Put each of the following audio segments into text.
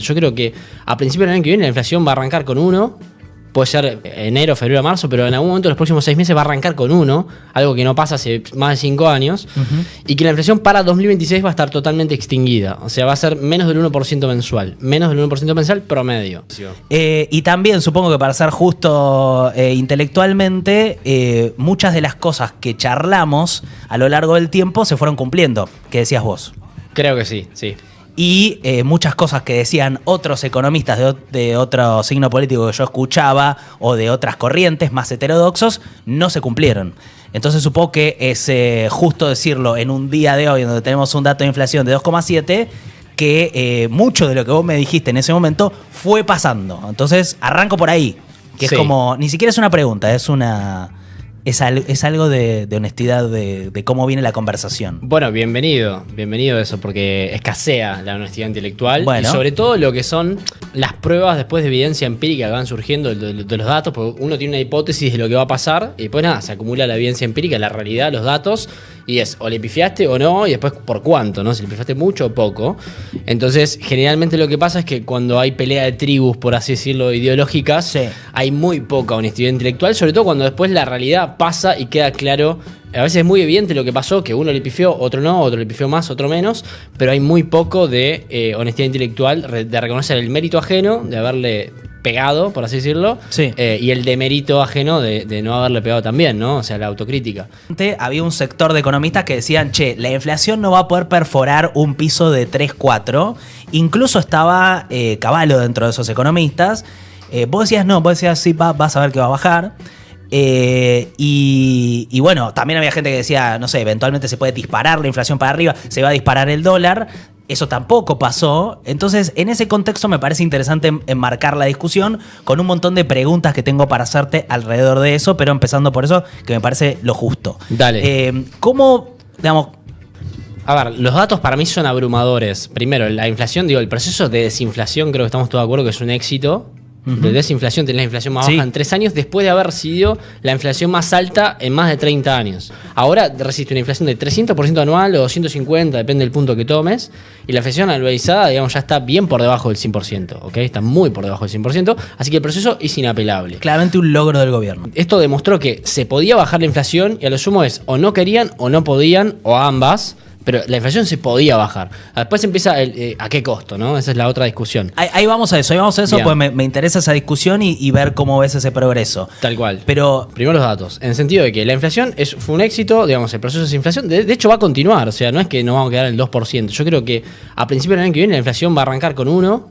Yo creo que a principios del año que viene la inflación va a arrancar con 1, puede ser enero, febrero, marzo, pero en algún momento en los próximos 6 meses va a arrancar con 1, algo que no pasa hace más de 5 años, y que la inflación para 2026 va a estar totalmente extinguida. O sea, va a ser menos del 1% mensual, menos del 1% mensual promedio. Y también supongo que para ser justo intelectualmente, muchas de las cosas que charlamos a lo largo del tiempo se fueron cumpliendo, que decías vos. Creo que sí, sí. Y muchas cosas que decían otros economistas de otro signo político que yo escuchaba o de otras corrientes más heterodoxos no se cumplieron. Entonces supongo que es justo decirlo en un día de hoy donde tenemos un dato de inflación de 2,7 que mucho de lo que vos me dijiste en ese momento fue pasando. Entonces arranco por ahí, que es como, ni siquiera es una pregunta, es algo de honestidad de cómo viene la conversación. Bueno, bienvenido a eso, porque escasea la honestidad intelectual. Bueno. Y sobre todo lo que son las pruebas después de evidencia empírica que van surgiendo de los datos, porque uno tiene una hipótesis de lo que va a pasar y después nada, se acumula la evidencia empírica, la realidad, los datos, y es o le pifiaste o no, y después por cuánto, ¿no? Si le pifiaste mucho o poco. Entonces, generalmente lo que pasa es que cuando hay pelea de tribus, por así decirlo, ideológicas, hay muy poca honestidad intelectual, sobre todo cuando después la realidad pasa y queda claro. A veces es muy evidente lo que pasó, que uno le pifió, otro no, otro le pifió más, otro menos, pero hay muy poco de honestidad intelectual, de reconocer el mérito ajeno, de haberle pegado, por así decirlo, y el demérito ajeno de no haberle pegado también, ¿no? O sea, la autocrítica. Había un sector de economistas que decían, che, la inflación no va a poder perforar un piso de 3, 4. Incluso estaba Cavallo dentro de esos economistas. Vos decías, sí, vas a ver que va a bajar. Y bueno, también había gente que decía, no sé, eventualmente se puede disparar la inflación para arriba, se va a disparar el dólar. Eso tampoco pasó. Entonces, en ese contexto me parece interesante enmarcar la discusión con un montón de preguntas que tengo para hacerte alrededor de eso, pero empezando por eso, que me parece lo justo. Dale. ¿Cómo, digamos? A ver, los datos para mí son abrumadores. Primero, la inflación, el proceso de desinflación, creo que estamos todos de acuerdo que es un éxito. De desinflación, tenés la inflación más baja en 3 años después de haber recibido la inflación más alta en más de 30 años. Ahora resiste una inflación de 300% anual o 250, depende del punto que tomes, y la inflación anualizada, digamos, ya está bien por debajo del 100%, ¿ok? Está muy por debajo del 100%, así que el proceso es inapelable. Claramente un logro del gobierno. Esto demostró que se podía bajar la inflación y a lo sumo es o no querían o no podían o ambas. Pero la inflación se podía bajar. Después empieza a qué costo, ¿no? Esa es la otra discusión. Ahí vamos a eso, Bien. Pues me interesa esa discusión y ver cómo ves ese progreso. Tal cual. Pero primero los datos. En el sentido de que la inflación fue un éxito, digamos, el proceso de desinflación. De hecho va a continuar, o sea, no es que nos vamos a quedar en el 2%. Yo creo que a principios del año que viene la inflación va a arrancar con 1.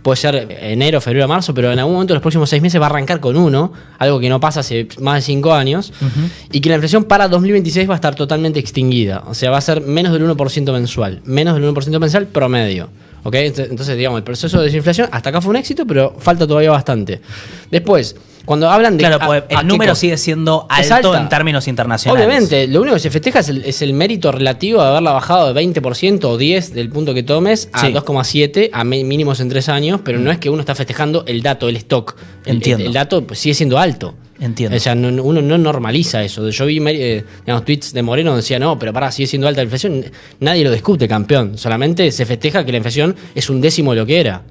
Puede ser enero, febrero, marzo, pero en algún momento en los próximos 6 meses va a arrancar con 1, algo que no pasa hace más de 5 años, y que la inflación para 2026 va a estar totalmente extinguida. O sea, va a ser menos del 1% mensual, menos del 1% mensual promedio. ¿Ok? Entonces, digamos, el proceso de desinflación hasta acá fue un éxito, pero falta todavía bastante. Después, cuando hablan de... Claro, pues el número sigue siendo alto en términos internacionales. Obviamente, lo único que se festeja es el mérito relativo de haberla bajado de 20% o 10% del punto que tomes a 2,7 a mínimos en 3 años, pero no es que uno está festejando el dato, el stock. Entiendo. El dato pues, sigue siendo alto. Entiendo. O sea, uno no normaliza eso. Yo vi tweets de Moreno decía, no, pero sigue siendo alta la inflación. Nadie lo discute, campeón. Solamente se festeja que la inflación es un décimo de lo que era.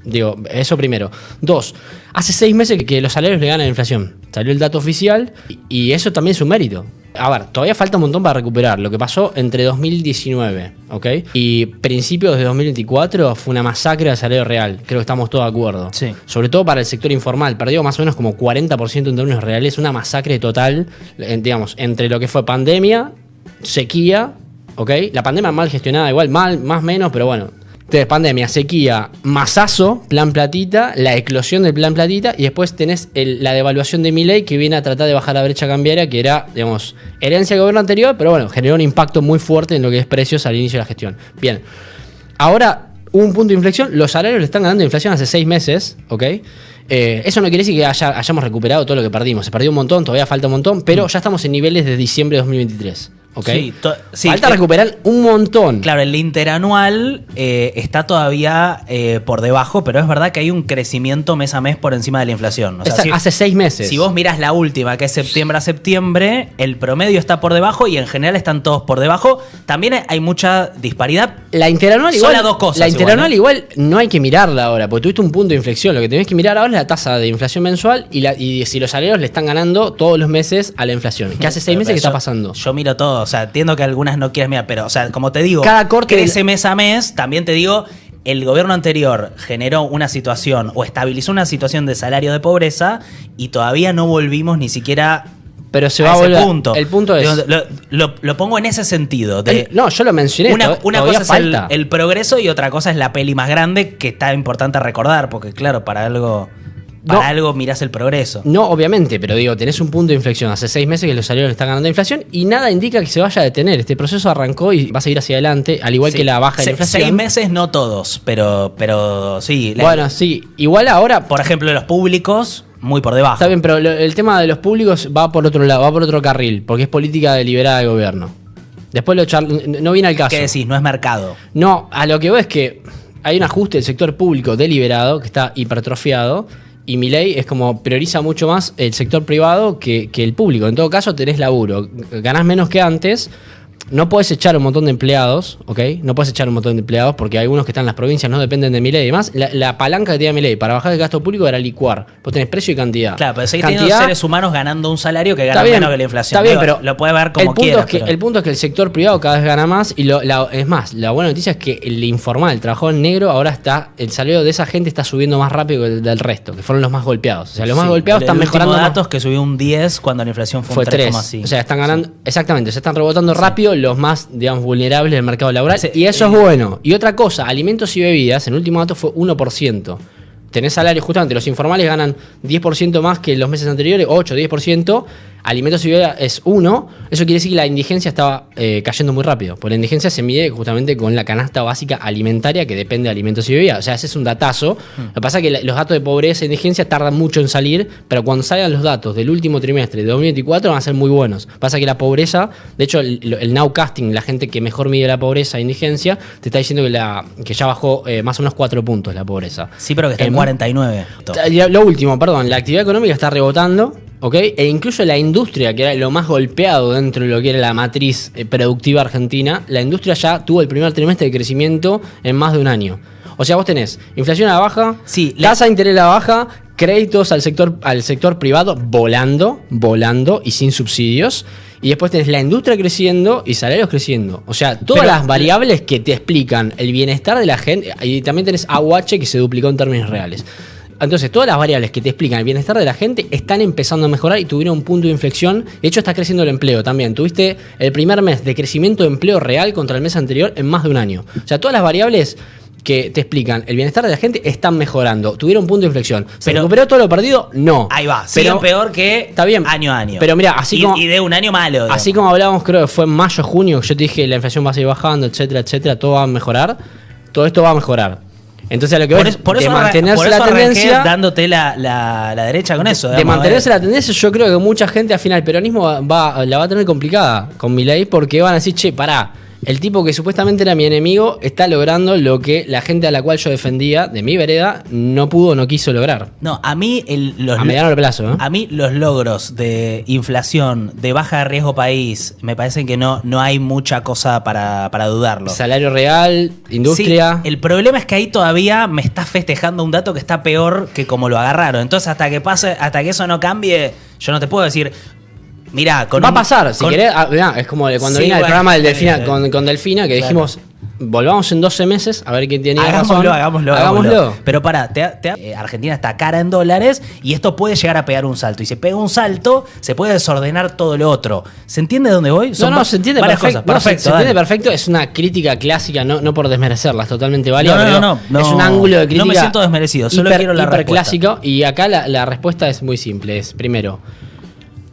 Digo, eso primero. 2, hace 6 meses que los salarios le ganan a la inflación. Salió el dato oficial y eso también es un mérito. A ver, todavía falta un montón para recuperar. Lo que pasó entre 2019, ¿ok? Y principios de 2024 fue una masacre al salario real. Creo que estamos todos de acuerdo. Sí. Sobre todo para el sector informal. Perdió más o menos como 40% en términos reales. Una masacre total, digamos, entre lo que fue pandemia, sequía, ¿ok? La pandemia mal gestionada, igual, mal, más menos, pero bueno. Entonces, pandemia, sequía, masazo, plan platita, la eclosión del plan platita y después tenés la devaluación de Milei que viene a tratar de bajar la brecha cambiaria que era, digamos, herencia del gobierno anterior, pero bueno, generó un impacto muy fuerte en lo que es precios al inicio de la gestión. Bien, ahora hubo un punto de inflexión, los salarios le están ganando inflación hace 6 meses, ¿ok? Eso no quiere decir que hayamos recuperado todo lo que perdimos. Se perdió un montón, todavía falta un montón, pero ya estamos en niveles de diciembre de 2023. ¿ok? Sí, Falta recuperar un montón. Claro, el interanual está todavía por debajo, pero es verdad que hay un crecimiento mes a mes por encima de la inflación. O sea, Hace 6 meses. Si vos mirás la última, que es septiembre a septiembre, el promedio está por debajo y en general están todos por debajo. También hay mucha disparidad. La interanual Son igual, las dos cosas. La interanual igual no hay que mirarla ahora, porque tuviste un punto de inflexión. Lo que tenés que mirar ahora es la tasa de inflación mensual y si los salarios le están ganando todos los meses a la inflación. Que hace 6 meses que está pasando. Yo miro todo, o sea, entiendo que algunas no quieres mirar, pero, o sea, como te digo, cada corte crece mes a mes, también te digo, el gobierno anterior generó una situación o estabilizó una situación de salario de pobreza y todavía no volvimos ni siquiera pero se va a volver. Punto. El punto es. Lo pongo en ese sentido. No, yo lo mencioné. Una cosa es el progreso y otra cosa es la peli más grande que está importante recordar, porque claro, para algo mirás el progreso. No, obviamente, pero digo, tenés un punto de inflexión. Hace 6 meses que los salarios están ganando inflación y nada indica que se vaya a detener. Este proceso arrancó y va a seguir hacia adelante, al igual que la baja de la inflación. 6 meses no todos, pero sí. Bueno, sí. Igual ahora. Por ejemplo, los públicos, muy por debajo. Está bien, pero el tema de los públicos va por otro lado, va por otro carril, porque es política deliberada del gobierno. Después no viene al caso. ¿Qué decís? No es mercado. No, a lo que veo es que hay un ajuste del sector público deliberado que está hipertrofiado. Y Milei es como prioriza mucho más el sector privado que el público. En todo caso, tenés laburo. Ganás menos que antes. No podés echar un montón de empleados, ¿ok? No podés echar un montón de empleados porque algunos que están en las provincias no dependen de Milei. Además, la palanca que tenía Milei para bajar el gasto público era licuar. Vos tenés precio y cantidad. Claro, pero seguís teniendo seres humanos ganando un salario que gana menos que la inflación. Está bien, pero lo puede ver como quieras. El punto es que el sector privado cada vez gana más. Y es más, la buena noticia es que el informal, el trabajador negro, ahora el salario de esa gente está subiendo más rápido que el del resto, que fueron los más golpeados. O sea, los más golpeados están mejorando. Datos que subió un 10 cuando la inflación fue un 3,5. O sea, están ganando, exactamente, se están rebotando rápido los más, digamos, vulnerables del mercado laboral. Y eso es bueno. Y otra cosa, alimentos y bebidas, en el último dato fue 1%. Tenés salarios, justamente, los informales ganan 10% más que los meses anteriores, 8, 10%. Alimentos y bebidas es 1. Eso quiere decir que la indigencia estaba cayendo muy rápido. Porque la indigencia se mide justamente con la canasta básica alimentaria que depende de alimentos y bebidas. O sea, ese es un datazo. Lo que pasa es que los datos de pobreza e indigencia tardan mucho en salir, pero cuando salgan los datos del último trimestre de 2024 van a ser muy buenos. Pasa que la pobreza, de hecho, el nowcasting, la gente que mejor mide la pobreza e indigencia, te está diciendo que ya bajó más o menos 4 puntos la pobreza. Sí, pero que está en 49. Lo último, perdón, la actividad económica está rebotando. ¿Ok? E incluso la industria, que era lo más golpeado dentro de lo que era la matriz productiva argentina, la industria ya tuvo el primer trimestre de crecimiento en más de un año. O sea, vos tenés inflación a la baja, tasa de interés a la baja, créditos al sector privado volando y sin subsidios. Y después tenés la industria creciendo y salarios creciendo. O sea, todas las variables que te explican el bienestar de la gente. Y también tenés AUH que se duplicó en términos reales. Entonces, todas las variables que te explican el bienestar de la gente están empezando a mejorar y tuvieron un punto de inflexión. De hecho, está creciendo el empleo también. Tuviste el primer mes de crecimiento de empleo real contra el mes anterior en más de un año. O sea, todas las variables que te explican el bienestar de la gente están mejorando. Tuvieron un punto de inflexión. ¿Se recuperó todo lo perdido? No. Ahí va. Siguen peor que está bien, año a año. Pero mira, así y de un año malo. Digamos. Así como hablábamos, creo que fue en mayo, junio, que yo te dije la inflación va a seguir bajando, etcétera, etcétera, todo va a mejorar. Todo esto va a mejorar. Entonces, a lo que por eso mantenerse la tendencia, dándote la derecha con eso. De mantenerse la tendencia, yo creo que mucha gente al final el peronismo la va a tener complicada con Milei porque van a decir, che, pará, el tipo que supuestamente era mi enemigo está logrando lo que la gente a la cual yo defendía de mi vereda no pudo, no quiso lograr. No, a mí a mediano plazo, ¿eh? A mí los logros de inflación, de baja de riesgo país, me parecen que no hay mucha cosa para dudarlo. Salario real, industria. Sí, el problema es que ahí todavía me estás festejando un dato que está peor que como lo agarraron. Entonces, hasta que eso no cambie, yo no te puedo decir. Mirá, va a pasar, si querés. Es como cuando vino el programa del Delfina, con Delfina, que dijimos, volvamos en 12 meses a ver quién tiene razón. Hagámoslo. Pero pará, Argentina está cara en dólares y esto puede llegar a pegar un salto. Y si pega un salto, se puede desordenar todo lo otro. ¿Se entiende dónde voy? Se entiende perfecto. Se entiende perfecto. Es una crítica clásica, no por desmerecerla, es totalmente válida. No, es un ángulo de crítica. No me siento desmerecido, solo quiero la respuesta. Clásico. Y acá la respuesta es muy simple. Es, primero,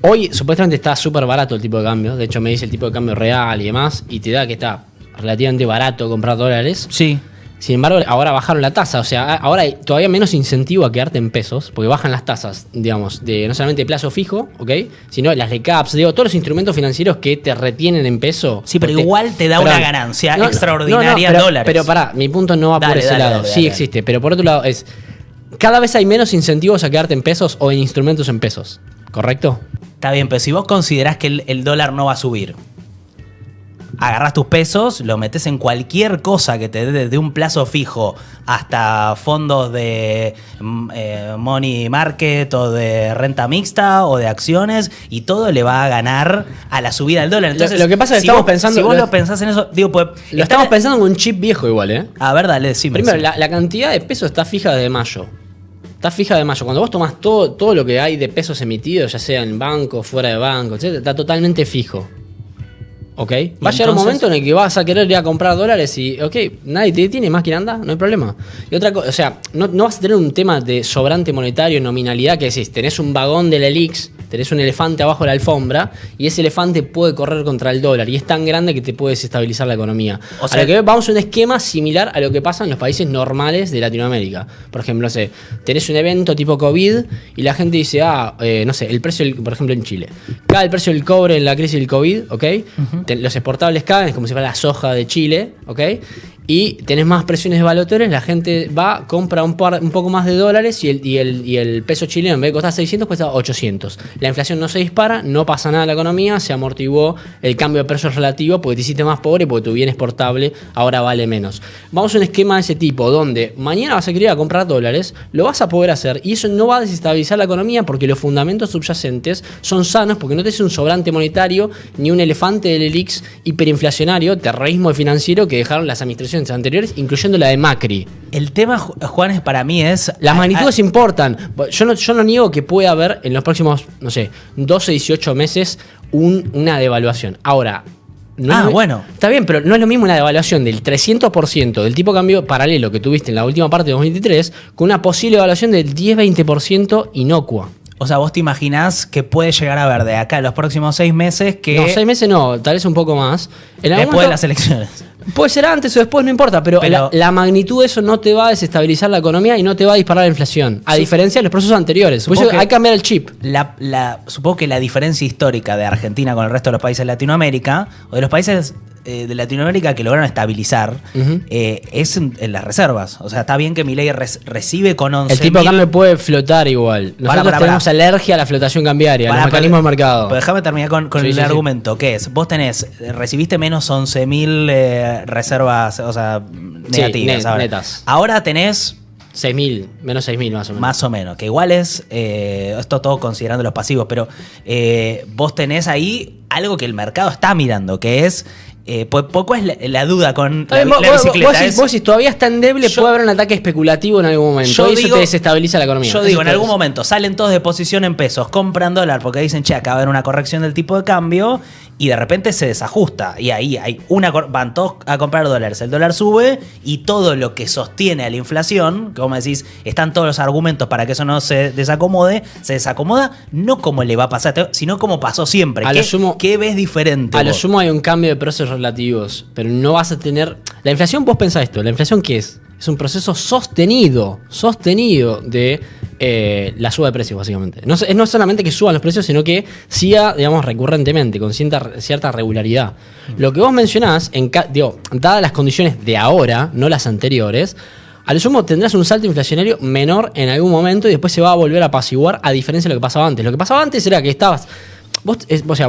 hoy supuestamente está súper barato el tipo de cambio. De hecho, me dice el tipo de cambio real y demás. Y te da que está relativamente barato comprar dólares. Sí. Sin embargo, ahora bajaron la tasa. O sea, ahora hay todavía menos incentivo a quedarte en pesos, porque bajan las tasas, digamos, de no solamente de plazo fijo, ¿ok? Sino las de CAPS, todos los instrumentos financieros que te retienen en peso. Sí, pero igual te da una ganancia extraordinaria en dólares. Pero pará, mi punto no va por ese lado. Sí existe, pero por otro lado es... Cada vez hay menos incentivos a quedarte en pesos o en instrumentos en pesos, ¿correcto? Está bien, pero si vos considerás que el dólar no va a subir, agarrás tus pesos, lo metes en cualquier cosa que te dé desde un plazo fijo hasta fondos de money market o de renta mixta o de acciones, y todo le va a ganar a la subida del dólar. Entonces, lo que pasa es que estamos pensando... Si vos lo pensás en eso, digo, pues... Lo estamos pensando en un chip viejo igual, ¿eh? A ver, dale, decime. Primero, la cantidad de pesos está fija de mayo. Está fija de mayo. Cuando vos tomás todo lo que hay de pesos emitidos, ya sea en banco, fuera de banco, etc., está totalmente fijo. ¿Ok? Va a llegar un momento en el que vas a querer ir a comprar dólares y, ok, nadie te detiene, más que anda, no hay problema. Y otra cosa, o sea, no vas a tener un tema de sobrante monetario, nominalidad, que decís, tenés un vagón de la ELIX, tenés un elefante abajo de la alfombra y ese elefante puede correr contra el dólar y es tan grande que te puede desestabilizar la economía. O sea, a lo que vamos a un esquema similar a lo que pasa en los países normales de Latinoamérica. Por ejemplo, no sé, tenés un evento tipo COVID y la gente dice, no sé, el precio, por ejemplo en Chile, cae el precio del cobre en la crisis del COVID, ¿ok? Los exportables caen, es como si fuera la soja de Chile, ¿ok? Y tenés más presiones evaluatorias, la gente va, compra un poco más de dólares y el peso chileno, en vez de costar 600, cuesta 800. La inflación no se dispara, no pasa nada en la economía, se amortiguó el cambio de precios relativo porque te hiciste más pobre, porque tu bien exportable ahora vale menos. Vamos a un esquema de ese tipo, donde mañana vas a querer ir a comprar dólares, lo vas a poder hacer y eso no va a desestabilizar la economía porque los fundamentos subyacentes son sanos, porque no tenés un sobrante monetario ni un elefante del ELIX hiperinflacionario, terrorismo financiero que dejaron las administraciones anteriores, incluyendo la de Macri. El tema, Juan, para mí es... Las magnitudes importan. Yo no niego que pueda haber en los próximos, no sé, 12, 18 meses una devaluación. Ahora... bueno. Está bien, pero no es lo mismo una devaluación del 300% del tipo de cambio paralelo que tuviste en la última parte de 2023 con una posible devaluación del 10-20% inocua. O sea, vos te imaginás que puede llegar a haber de acá a los próximos 6 meses que... No, 6 meses no, tal vez un poco más. Después de las elecciones. Puede ser antes o después, no importa, pero la magnitud de eso no te va a desestabilizar la economía y no te va a disparar la inflación, a diferencia de los procesos anteriores. Por eso hay que cambiar el chip. Supongo que la diferencia histórica de Argentina con el resto de los países de Latinoamérica, o de los países de Latinoamérica que lograron estabilizar, es en las reservas. O sea, está bien que Milei recibe con 11.000... El tipo de cambio puede flotar igual. Nosotros tenemos alergia a la flotación cambiaria, a los mecanismos de mercado. Pero déjame terminar con el argumento, que es, vos recibiste menos 11.000 reservas, o sea, negativas. Netas. Ahora tenés 6.000, menos 6.000 más o menos. Más o menos, que igual es, esto todo considerando los pasivos, pero vos tenés ahí algo que el mercado está mirando, que es, poco es la duda con la bicicleta. Vos si todavía está endeble, puede haber un ataque especulativo en algún momento. Y eso te desestabiliza la economía. Yo digo, en algún momento salen todos de posición en pesos, compran dólar porque dicen, che, acaba de haber una corrección del tipo de cambio, y de repente se desajusta. Y ahí van todos a comprar dólares. El dólar sube y todo lo que sostiene a la inflación, que vos me decís, están todos los argumentos para que eso no se desacomode, se desacomoda, no como le va a pasar, sino como pasó siempre. ¿Qué ves diferente? A lo sumo hay un cambio de precios relativos, pero no vas a tener... La inflación, vos pensás esto, ¿la inflación qué es? Es un proceso sostenido de la suba de precios, básicamente. No es solamente que suban los precios, sino que siga, digamos, recurrentemente, con cierta regularidad. Lo que vos mencionás, dadas las condiciones de ahora, no las anteriores, a lo sumo tendrás un salto inflacionario menor en algún momento y después se va a volver a apaciguar, a diferencia de lo que pasaba antes. Lo que pasaba antes era que vos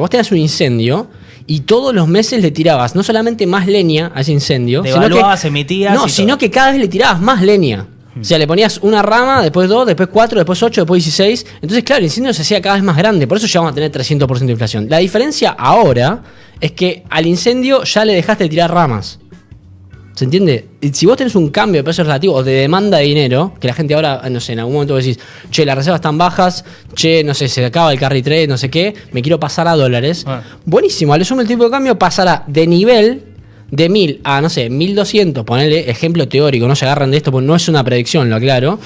tenías un incendio y todos los meses le tirabas no solamente más leña a ese incendio, sino que cada vez le tirabas más leña. O sea, le ponías una rama, después 2, después 4, después 8, después 16. Entonces, claro, el incendio se hacía cada vez más grande. Por eso llegamos a tener 300% de inflación. La diferencia ahora es que al incendio ya le dejaste de tirar ramas. ¿Se entiende? Si vos tenés un cambio de precios relativos o de demanda de dinero, que la gente ahora, no sé, en algún momento decís, che, las reservas están bajas, che, no sé, se acaba el carry trade, no sé qué, me quiero pasar a dólares. Buenísimo, al sumo el tipo de cambio pasará de nivel de 1.000 a, no sé, 1.200, ponele ejemplo teórico, no se agarran de esto porque no es una predicción, lo aclaro.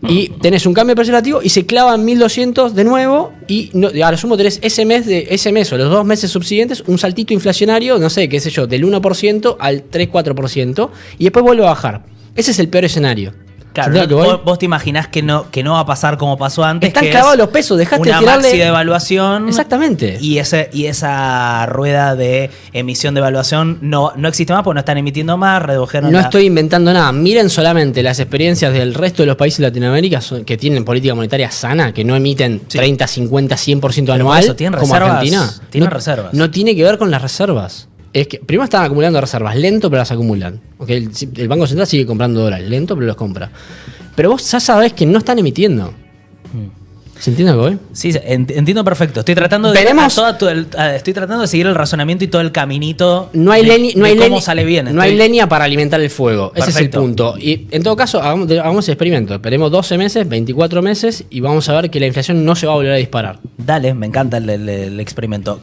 Y tenés un cambio de precio relativo y se clava en 1.200 de nuevo y a lo sumo tenés ese mes o los 2 meses subsiguientes un saltito inflacionario, no sé, qué sé yo, del 1% al 3-4% y después vuelve a bajar. Ese es el peor escenario. Claro, ¿Entendés a lo que voy? vos te imaginás que no va a pasar como pasó antes. Están que clavados es los pesos, dejaste de una tirarle. maxi de evaluación. Exactamente. Y esa rueda de emisión de evaluación no existe más porque no están emitiendo más, redujeron No la- estoy inventando nada. Miren solamente las experiencias del resto de los países de Latinoamérica que tienen política monetaria sana, que no emiten 30, 50, 100% Pero por anual, eso, ¿tienen como reservas? Argentina. Tienen No- reservas. No tiene que ver con las reservas. Es que primero están acumulando reservas, lento, pero las acumulan. ¿Ok? El Banco Central sigue comprando dólares, lento, pero los compra. Pero vos ya sabés que no están emitiendo. ¿Se entiende lo que voy? Sí, entiendo perfecto. Estoy tratando de Veremos- estoy tratando de seguir el razonamiento y todo el caminito No hay de cómo sale bien. No hay leña para alimentar el fuego. Ese es el Perfecto. punto. Y en todo caso, hagamos el experimento. Esperemos 12 meses, 24 meses y vamos a ver que la inflación no se va a volver a disparar. Dale, me encanta el experimento.